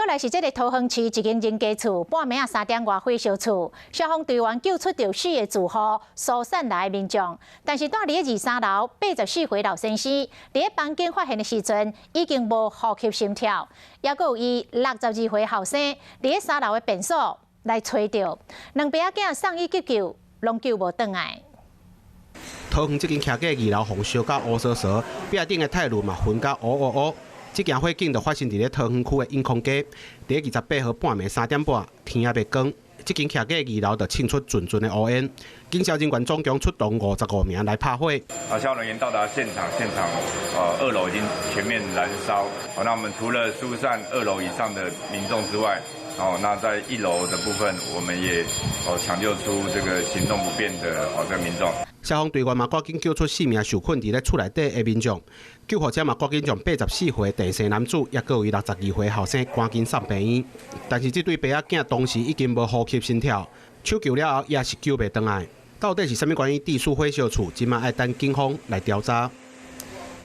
来是这个桃园市一间人家厝，半暝3点外火烧厝，消防队员救出着4个住户，疏散来的民众。但是住伫23楼84岁老先生，伫房间发现的时阵，已经无呼吸心跳，也阁有伊62岁后生伫3楼的便所来找着，2爸仔送医急救，拢救无转来。 桃园这间徛过2楼，红烧到乌烧烧，壁顶的泰炉嘛熏到乌乌乌。这件火警就发生伫咧桃园区的永康街，伫28号半暝3点半，天也未光，这间徛过2楼就沁出阵阵的乌烟。警消人员总共出动55名来拍火。消防人员到达现场，2楼已经全面燃烧。那我们除了疏散2楼以上的民众之外，那在1楼的部分，我们也抢救出这个行动不便的这民众。 消防队员嘛，赶紧救出4名受困伫咧厝内底的民众，救护车嘛赶紧将84岁的电生男子，也阁有伊62岁后生赶紧送病院。但是这对爸仔囝当时已经无呼吸心跳，抢救了后也是救袂转来。到底是啥物原因致使火烧厝？今嘛爱等警方来调查。